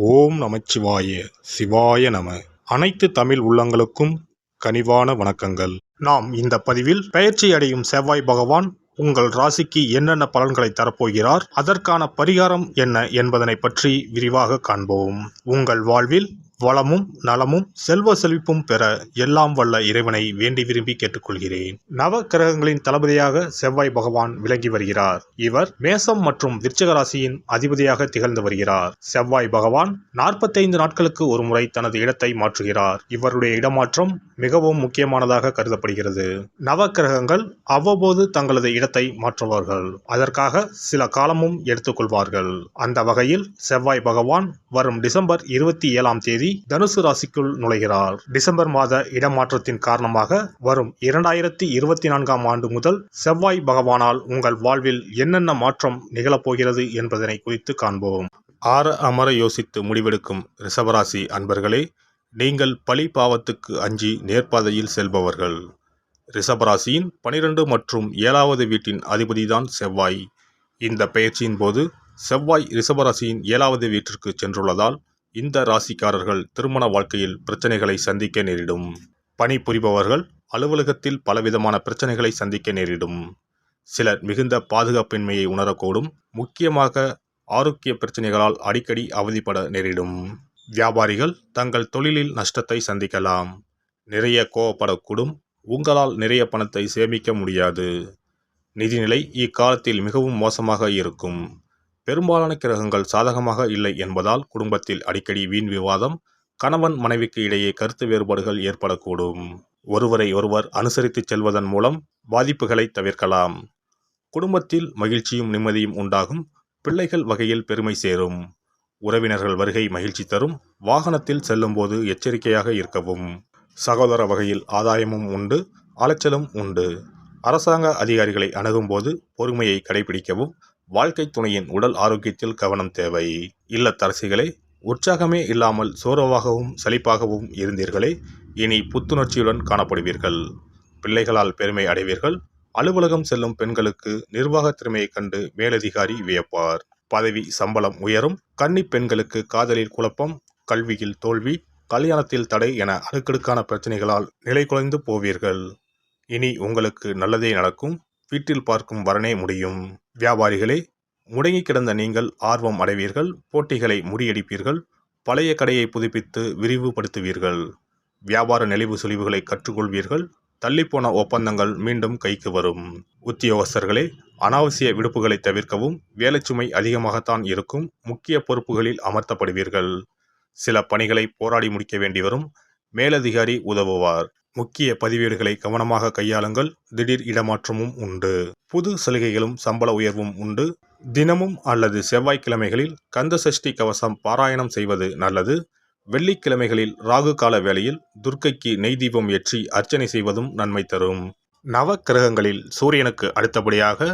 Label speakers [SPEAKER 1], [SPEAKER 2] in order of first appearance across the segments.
[SPEAKER 1] ஓம் நமச்சிவாய சிவாய நம. அனைத்து தமிழ் உள்ளங்களுக்கும் கனிவான வணக்கங்கள். நாம் இந்த பதிவில் பெயர்ச்சி அடையும் செவ்வாய் பகவான் உங்கள் ராசிக்கு என்னென்ன பலன்களை தரப்போகிறார், அதற்கான பரிகாரம் என்ன என்பதனை பற்றி விரிவாக காண்போம். உங்கள் வாழ்வில் வளமும் நலமும் செல்வ செழிப்பும் பெற எல்லாம் வல்ல இறைவனை வேண்டி விரும்பி கேட்டுக்கொள்கிறேன். நவ கிரகங்களின் தளபதியாக செவ்வாய் பகவான் விளங்கி வருகிறார். இவர் மேசம் மற்றும் விருச்சிக ராசியின் அதிபதியாக திகழ்ந்து வருகிறார். செவ்வாய் பகவான் 45 நாட்களுக்கு ஒரு முறை தனது இடத்தை மாற்றுகிறார். இவருடைய இடமாற்றம் மிகவும் முக்கியமானதாக கருதப்படுகிறது. நவ கிரகங்கள் அவ்வப்போது தங்களது இடத்தை மாற்றுவார்கள். அதற்காக சில காலமும் எடுத்துக்கொள்வார்கள். அந்த வகையில் செவ்வாய் பகவான் வரும் டிசம்பர் 27ஆம் தேதி தனுசு ராசிக்குள் நுழைகிறார். டிசம்பர் மாத இடமாற்றத்தின் காரணமாக வரும் 2024ஆம் ஆண்டு முதல் செவ்வாய் பகவானால் உங்கள் வாழ்வில் என்னென்ன மாற்றம் நிகழப்போகிறது என்பதனை குறித்து காண்போம். ஆற அமர யோசித்து முடிவெடுக்கும் ரிஷபராசி அன்பர்களே, நீங்கள் பழி பாவத்துக்கு அஞ்சி நேர்பாதையில் செல்பவர்கள். ரிஷபராசியின் 12 மற்றும் 7வது வீட்டின் அதிபதிதான் செவ்வாய். இந்த பெயர்ச்சியின் போது செவ்வாய் ரிஷபராசியின் 7வது வீட்டிற்கு சென்றுள்ளதால் இந்த ராசிக்காரர்கள் திருமண வாழ்க்கையில் பிரச்சனைகளை சந்திக்க நேரிடும். பணிபுரிபவர்கள் அலுவலகத்தில் பலவிதமான பிரச்சனைகளை சந்திக்க நேரிடும். சிலர் மிகுந்த பாதுகாப்பின்மையை உணரக்கூடும். முக்கியமாக ஆரோக்கிய பிரச்சனைகளால் அடிக்கடி அவதிப்பட நேரிடும். வியாபாரிகள் தங்கள் தொழிலில் நஷ்டத்தை சந்திக்கலாம். நிறைய கோவப்படக்கூடும். உங்களால் நிறைய பணத்தை சேமிக்க முடியாது. நிதிநிலை இக்காலத்தில் மிகவும் மோசமாக இருக்கும். பெரும்பாலான கிரகங்கள் சாதகமாக இல்லை என்பதால் குடும்பத்தில் அடிக்கடி வீண் விவாதம், கணவன் மனைவிக்கு இடையே கருத்து வேறுபாடுகள் ஏற்படக்கூடும். ஒருவரை ஒருவர் அனுசரித்து செல்வதன் மூலம் பாதிப்புகளை தவிர்க்கலாம். குடும்பத்தில் மகிழ்ச்சியும் நிம்மதியும் உண்டாகும். பிள்ளைகள் வகையில் பெருமை சேரும். உறவினர்கள் வருகை மகிழ்ச்சி தரும். வாகனத்தில் செல்லும்போது எச்சரிக்கையாக இருக்கவும். சகோதர வகையில் ஆதாயமும் உண்டு, அலைச்சலும் உண்டு. அரசாங்க அதிகாரிகளை அணுகும்போது பொறுமையை கடைபிடிக்கவும். வாழ்க்கை துணையின் உடல் ஆரோக்கியத்தில் கவனம் தேவை. இல்லத்தரசிகளே, உற்சாகமே இல்லாமல் சோர்வாகவும் சலிப்பாகவும் இருந்தீர்களே, இனி புத்துணர்ச்சியுடன் காணப்படுவீர்கள். பிள்ளைகளால் பெருமை அடைவீர்கள். அலுவலகம் செல்லும் பெண்களுக்கு நிர்வாக திறமையை கண்டு மேலதிகாரி வியப்பார். பதவி சம்பளம் உயரும். கன்னி பெண்களுக்கு காதலில் குழப்பம், கல்வியில் தோல்வி, கல்யாணத்தில் தடை என அடுக்கடுக்கான பிரச்சனைகளால் நிலை குலைந்து போவீர்கள். இனி உங்களுக்கு நல்லதே நடக்கும். வீட்டில் பார்க்கும் வரனே முடியும். வியாபாரிகளே, முடங்கி கிடந்த நீங்கள் ஆர்வம் அடைவீர்கள். போட்டிகளை முறியடிப்பீர்கள். பழைய கடையை புதுப்பித்து விரிவுபடுத்துவீர்கள். வியாபார நெளிவு சுழிவுகளை கற்றுக்கொள்வீர்கள். தள்ளிப்போன ஒப்பந்தங்கள் மீண்டும் கைக்கு வரும். உத்தியோகஸ்தர்களே, அனாவசிய விடுப்புகளை தவிர்க்கவும். வேலைச்சுமை அதிகமாகத்தான் இருக்கும். முக்கிய பொறுப்புகளில் அமர்த்தப்படுவீர்கள். சில பணிகளை போராடி முடிக்க வேண்டி வரும். மேலதிகாரி உதவுவார். முக்கிய பதிவேடுகளை கவனமாக கையாளுங்கள். திடீர் இடமாற்றமும் உண்டு. புது சலுகைகளும் சம்பள உயர்வும் உண்டு. தினமும் அல்லது செவ்வாய்க்கிழமைகளில் கந்த சஷ்டி கவசம் பாராயணம் செய்வது நல்லது. வெள்ளிக்கிழமைகளில் ராகு கால வேளையில் துர்க்கைக்கு நெய் தீபம் ஏற்றி அர்ச்சனை செய்வதும் நன்மை தரும். நவ கிரகங்களில் சூரியனுக்கு அடுத்தபடியாக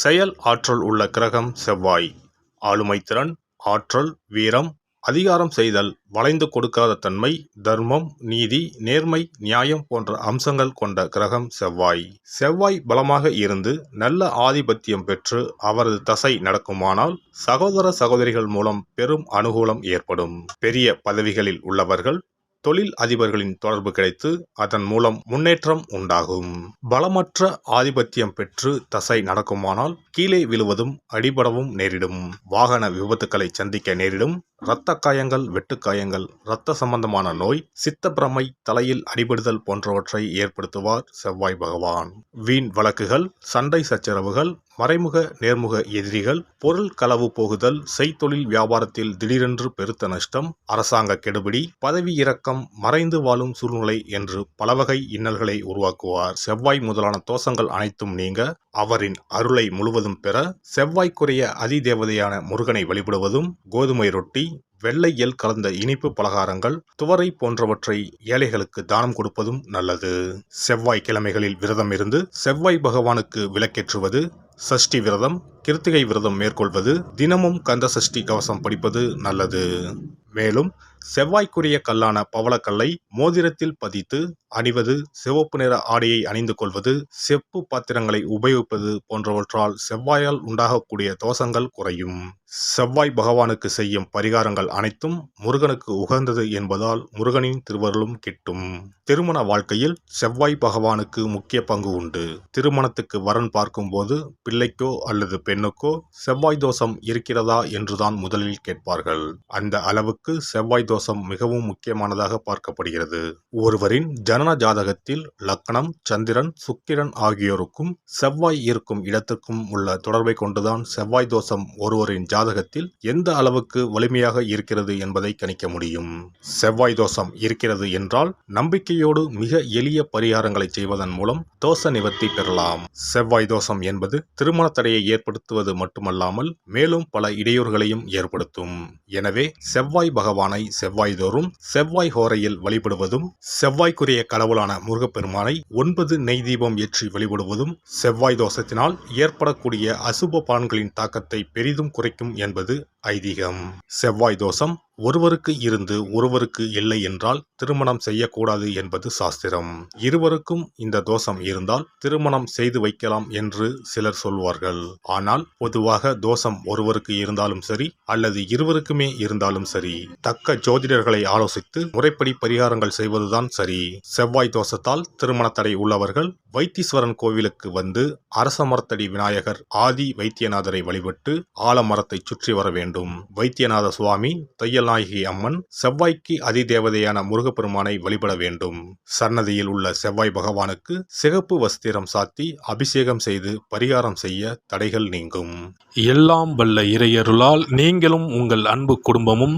[SPEAKER 1] செயல் ஆற்றல் உள்ள கிரகம் செவ்வாய். ஆளுமை திறன், ஆற்றல், வீரம், அதிகாரம் செய்தல், வளைந்து கொடுக்காத தன்மை, தர்மம், நீதி, நேர்மை, நியாயம் போன்ற அம்சங்கள் கொண்ட கிரகம் செவ்வாய். செவ்வாய் பலமாக இருந்து நல்ல ஆதிபத்தியம் பெற்று அவரது தசை நடக்குமானால் சகோதர சகோதரிகள் மூலம் பெரும் அனுகூலம் ஏற்படும். பெரிய பதவிகளில் உள்ளவர்கள் தொழில் அதிபர்களின் தொடர்பு கிடைத்து அதன் மூலம் முன்னேற்றம் உண்டாகும். பலமற்ற ஆதிபத்தியம் பெற்று தசை நடக்குமானால் கீழே விழுவதும் அடிபடவும் நேரிடும். வாகன விபத்துக்களை சந்திக்க நேரிடும். இரத்த காயங்கள், வெட்டுக்காயங்கள், இரத்த சம்பந்தமான நோய், சித்த பிரமை, தலையில் அடிபடுதல் போன்றவற்றை ஏற்படுத்துவார் செவ்வாய் பகவான். வீண் வழக்குகள், சண்டை சச்சரவுகள், மறைமுக நேர்முக எதிரிகள், பொருள் களவு போகுதல், செய்தொழில் வியாபாரத்தில் திடீரென்று பெருத்த நஷ்டம், அரசாங்க கெடுபிடி, பதவி இறக்கம், மறைந்து வாழும் சூழ்நிலை என்று பலவகை இன்னல்களை உருவாக்குவார். செவ்வாய் முதலான தோஷங்கள் அனைத்தும் நீங்க அவரின் அருளை முழுவதும் பெற செவ்வாய்க்குரிய அதிதேவதையான முருகனை வழிபடுவதும், கோதுமை ரொட்டி, வெள்ளை எள் கலந்த இனிப்பு பலகாரங்கள், துவரை போன்றவற்றை ஏழைகளுக்கு தானம் கொடுப்பதும் நல்லது. செவ்வாய் கிழமைகளில் விரதம் இருந்து செவ்வாய் பகவானுக்கு விளக்கேற்றுவது, சஷ்டி விரதம், கிருத்திகை விரதம் மேற்கொள்வது, தினமும் கந்த சஷ்டி கவசம் படிப்பது நல்லது. மேலும் செவ்வாய்க்குரிய கல்லான பவளக்கல்லை மோதிரத்தில் பதித்து அணிவது, சிவப்பு நிற ஆடையை அணிந்து கொள்வது, செப்பு பாத்திரங்களை உபயோகிப்பது போன்றவற்றால் செவ்வாயால் உண்டாகக்கூடிய தோஷங்கள் குறையும். செவ்வாய் பகவானுக்கு செய்யும் பரிகாரங்கள் அனைத்தும் முருகனுக்கு உகந்தது என்பதால் முருகனின் திருவருளும் கிட்டும். திருமண வாழ்க்கையில் செவ்வாய் பகவானுக்கு முக்கிய பங்கு உண்டு. திருமணத்துக்கு வரன் பார்க்கும்போது பிள்ளைக்கோ அல்லது பெண்ணுக்கோ செவ்வாய் தோஷம் இருக்கிறதா என்றுதான் முதலில் கேட்பார்கள். அந்த அளவுக்கு செவ்வாய் தோஷம் மிகவும் முக்கியமானதாக பார்க்கப்படுகிறது. ஒருவரின் ஜனன ஜாதகத்தில் லக்னம், சந்திரன், சுக்கிரன் ஆகியோருக்கும் செவ்வாய் இருக்கும் இடத்திற்கும் உள்ள தொடர்பை கொண்டுதான் செவ்வாய் தோஷம் ஒருவரின் ஜாதகத்தில் எந்த அளவுக்கு வலிமையாக இருக்கிறது என்பதை கணிக்க முடியும். செவ்வாய் தோஷம் இருக்கிறது என்றால் நம்பிக்கையோடு மிக எளிய பரிகாரங்களை செய்வதன் மூலம் தோஷ நிவர்த்தி பெறலாம். செவ்வாய் தோஷம் என்பது திருமண தடையை ஏற்படுத்துவது மட்டுமல்லாமல் மேலும் பல இடையூறுகளையும் ஏற்படுத்தும். எனவே செவ்வாய் பகவானை செவ்வாய் தோறும் செவ்வாய் ஹோரையில் வழிபடுவதும், செவ்வாய்க்குரிய கடவுளான முருகப்பெருமானை 9 நெய் தீபம் ஏற்றி வழிபடுவதும் செவ்வாய் தோஷத்தினால் ஏற்படக்கூடிய அசுப பலன்களின் தாக்கத்தை பெரிதும் குறைக்கும் என்பது ஐதீகம். செவ்வாய் தோஷம் ஒருவருக்கு இருந்து ஒருவருக்கு இல்லை என்றால் திருமணம் செய்யக்கூடாது என்பது சாஸ்திரம். இருவருக்கும் இந்த தோஷம் இருந்தால் திருமணம் செய்து வைக்கலாம் என்று சிலர் சொல்வார்கள். ஆனால் பொதுவாக தோஷம் ஒருவருக்கு இருந்தாலும் சரி அல்லது இருவருக்குமே இருந்தாலும் சரி, தக்க ஜோதிடர்களை ஆலோசித்து முறைப்படி பரிகாரங்கள் செய்வதுதான் சரி. செவ்வாய் தோஷத்தால் திருமண தடை உள்ளவர்கள் வைத்தீஸ்வரன் கோவிலுக்கு வந்து அரச மரத்தடி விநாயகர் ஆதி வைத்தியநாதரை வழிபட்டு ஆலமரத்தை சுற்றி வர வேண்டும். வைத்தியநாத சுவாமி, தையல்நாயகி அம்மன், செவ்வாய்க்கு அதிதேவதையான முருகப்பெருமானை வழிபட வேண்டும். சன்னதியில் உள்ள செவ்வாய் பகவானுக்கு சிகப்பு வஸ்திரம் சாத்தி அபிஷேகம் செய்து பரிகாரம் செய்ய தடைகள் நீங்கும்.
[SPEAKER 2] எல்லாம் வல்ல இறையருளால் நீங்களும் உங்கள் அன்பு குடும்பமும்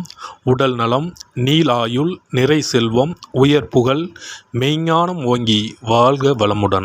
[SPEAKER 2] உடல் நலம், நீலாயுள், நிறை செல்வம், உயர் புகழ், மெய்ஞானம் ஓங்கி வாழ்க வளமுடன்.